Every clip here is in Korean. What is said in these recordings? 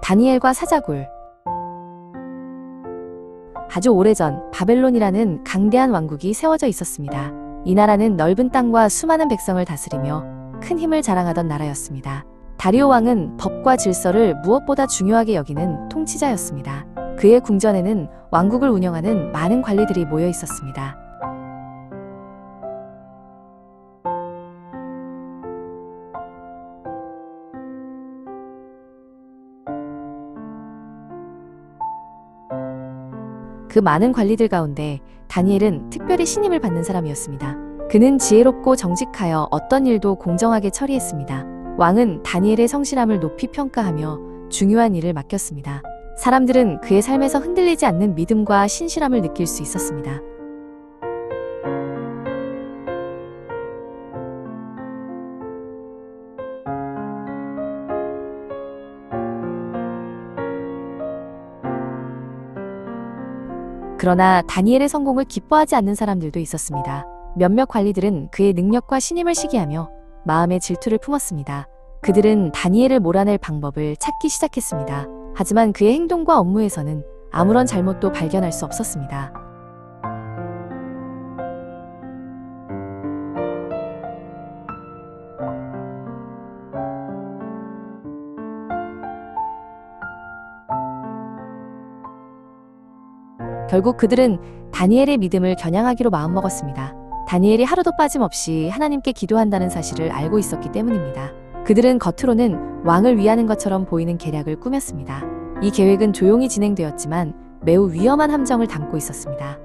다니엘과 사자굴. 아주 오래전 바벨론이라는 강대한 왕국이 세워져 있었습니다. 이 나라는 넓은 땅과 수많은 백성을 다스리며 큰 힘을 자랑하던 나라였습니다. 다리오 왕은 법과 질서를 무엇보다 중요하게 여기는 통치자였습니다. 그의 궁전에는 왕국을 운영하는 많은 관리들이 모여 있었습니다. 그 많은 관리들 가운데 다니엘은 특별히 신임을 받는 사람이었습니다. 그는 지혜롭고 정직하여 어떤 일도 공정하게 처리했습니다. 왕은 다니엘의 성실함을 높이 평가하며 중요한 일을 맡겼습니다. 사람들은 그의 삶에서 흔들리지 않는 믿음과 신실함을 느낄 수 있었습니다. 그러나 다니엘의 성공을 기뻐하지 않는 사람들도 있었습니다. 몇몇 관리들은 그의 능력과 신임을 시기하며 마음의 질투를 품었습니다. 그들은 다니엘을 몰아낼 방법을 찾기 시작했습니다. 하지만 그의 행동과 업무에서는 아무런 잘못도 발견할 수 없었습니다. 결국 그들은 다니엘의 믿음을 겨냥하기로 마음먹었습니다. 다니엘이 하루도 빠짐없이 하나님께 기도한다는 사실을 알고 있었기 때문입니다. 그들은 겉으로는 왕을 위하는 것처럼 보이는 계략을 꾸몄습니다. 이 계획은 조용히 진행되었지만 매우 위험한 함정을 담고 있었습니다.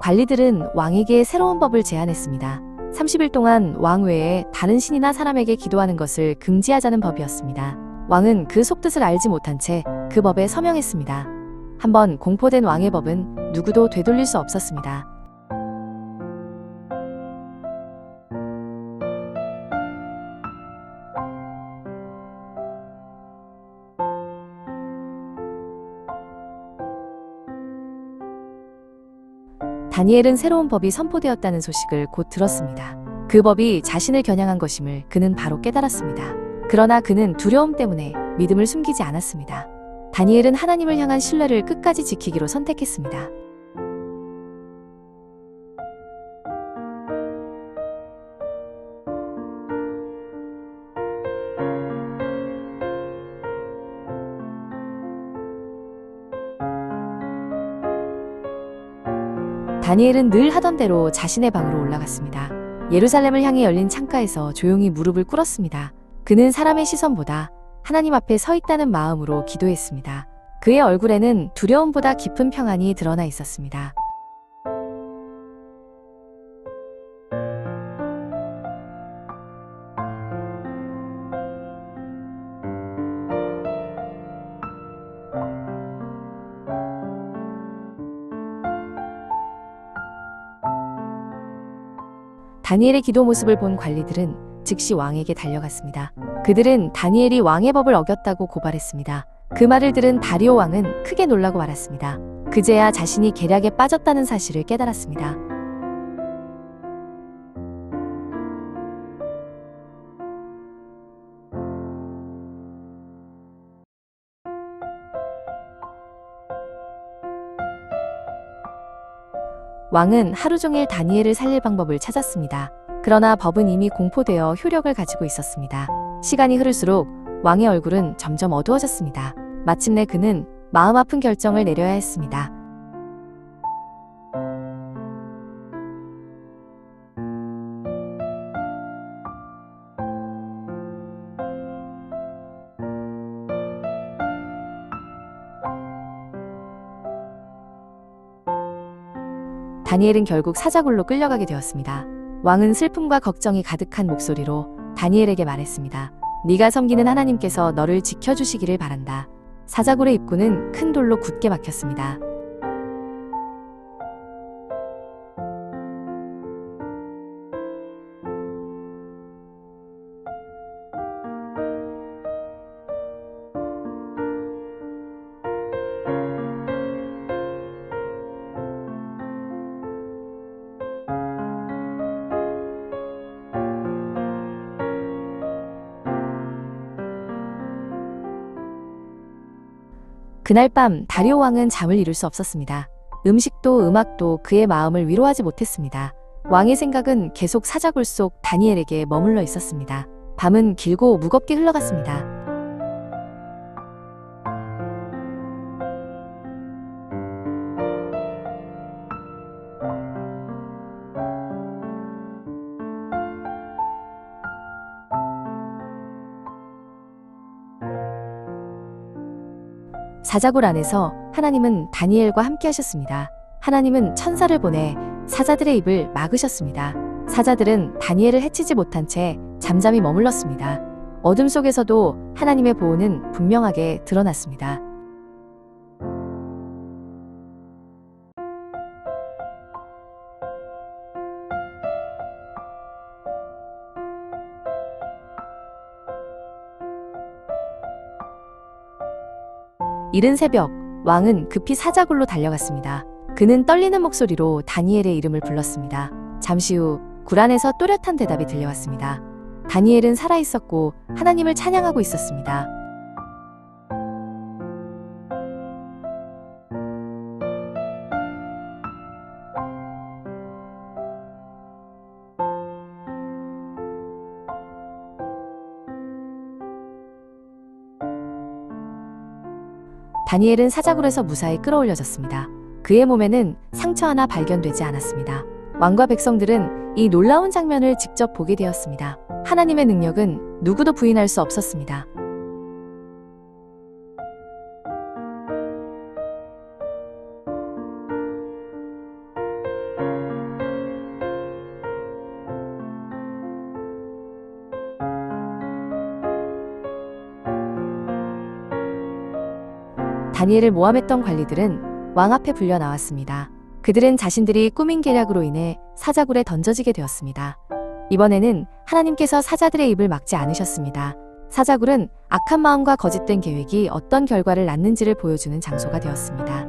관리들은 왕에게 새로운 법을 제안했습니다. 30일 동안 왕 외에 다른 신이나 사람에게 기도하는 것을 금지하자는 법이었습니다. 왕은 그 속뜻을 알지 못한 채 그 법에 서명했습니다. 한번 공포된 왕의 법은 누구도 되돌릴 수 없었습니다. 다니엘은 새로운 법이 선포되었다는 소식을 곧 들었습니다. 그 법이 자신을 겨냥한 것임을 그는 바로 깨달았습니다. 그러나 그는 두려움 때문에 믿음을 숨기지 않았습니다. 다니엘은 하나님을 향한 신뢰를 끝까지 지키기로 선택했습니다. 다니엘은 늘 하던 대로 자신의 방으로 올라갔습니다. 예루살렘을 향해 열린 창가에서 조용히 무릎을 꿇었습니다. 그는 사람의 시선보다 하나님 앞에 서 있다는 마음으로 기도했습니다. 그의 얼굴에는 두려움보다 깊은 평안이 드러나 있었습니다. 다니엘의 기도 모습을 본 관리들은 즉시 왕에게 달려갔습니다. 그들은 다니엘이 왕의 법을 어겼다고 고발했습니다. 그 말을 들은 다리오 왕은 크게 놀라고 말았습니다. 그제야 자신이 계략에 빠졌다는 사실을 깨달았습니다. 왕은 하루 종일 다니엘을 살릴 방법을 찾았습니다. 그러나 법은 이미 공포되어 효력을 가지고 있었습니다. 시간이 흐를수록 왕의 얼굴은 점점 어두워졌습니다. 마침내 그는 마음 아픈 결정을 내려야 했습니다. 다니엘은 결국 사자굴로 끌려가게 되었습니다. 왕은 슬픔과 걱정이 가득한 목소리로 다니엘에게 말했습니다. 네가 섬기는 하나님께서 너를 지켜주시기를 바란다. 사자굴의 입구는 큰 돌로 굳게 막혔습니다. 그날 밤 다리오 왕은 잠을 이룰 수 없었습니다. 음식도 음악도 그의 마음을 위로하지 못했습니다. 왕의 생각은 계속 사자굴 속 다니엘에게 머물러 있었습니다. 밤은 길고 무겁게 흘러갔습니다. 사자굴 안에서 하나님은 다니엘과 함께 하셨습니다. 하나님은 천사를 보내 사자들의 입을 막으셨습니다. 사자들은 다니엘을 해치지 못한 채 잠잠히 머물렀습니다. 어둠 속에서도 하나님의 보호는 분명하게 드러났습니다. 이른 새벽, 왕은 급히 사자굴로 달려갔습니다. 그는 떨리는 목소리로 다니엘의 이름을 불렀습니다. 잠시 후 굴 안에서 또렷한 대답이 들려왔습니다. 다니엘은 살아있었고 하나님을 찬양하고 있었습니다. 다니엘은 사자굴에서 무사히 끌어올려졌습니다. 그의 몸에는 상처 하나 발견되지 않았습니다. 왕과 백성들은 이 놀라운 장면을 직접 보게 되었습니다. 하나님의 능력은 누구도 부인할 수 없었습니다. 다니엘을 모함했던 관리들은 왕 앞에 불려 나왔습니다. 그들은 자신들이 꾸민 계략으로 인해 사자굴에 던져지게 되었습니다. 이번에는 하나님께서 사자들의 입을 막지 않으셨습니다. 사자굴은 악한 마음과 거짓된 계획이 어떤 결과를 낳는지를 보여주는 장소가 되었습니다.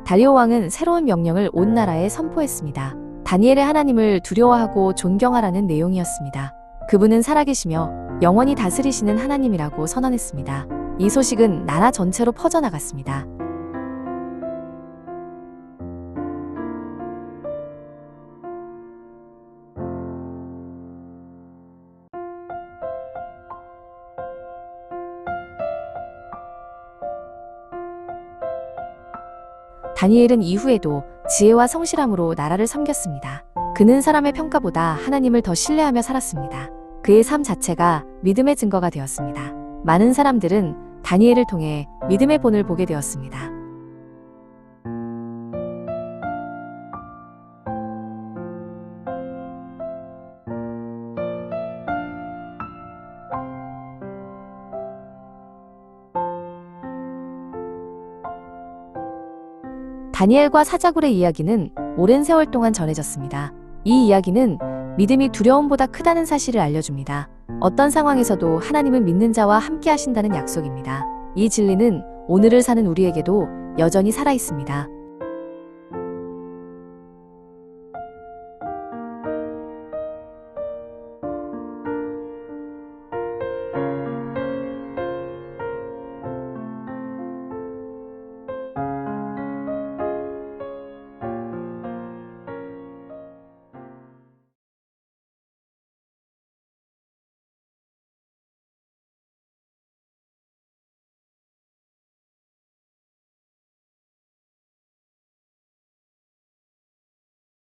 다리오 왕은 새로운 명령을 온 나라에 선포했습니다. 다니엘의 하나님을 두려워하고 존경하라는 내용이었습니다. 그분은 살아계시며 영원히 다스리시는 하나님이라고 선언했습니다. 이 소식은 나라 전체로 퍼져나갔습니다. 다니엘은 이후에도 지혜와 성실함으로 나라를 섬겼습니다. 그는 사람의 평가보다 하나님을 더 신뢰하며 살았습니다. 그의 삶 자체가 믿음의 증거가 되었습니다. 많은 사람들은 다니엘을 통해 믿음의 본을 보게 되었습니다. 다니엘과 사자굴의 이야기는 오랜 세월 동안 전해졌습니다. 이 이야기는 믿음이 두려움보다 크다는 사실을 알려줍니다. 어떤 상황에서도 하나님은 믿는 자와 함께 하신다는 약속입니다. 이 진리는 오늘을 사는 우리에게도 여전히 살아 있습니다.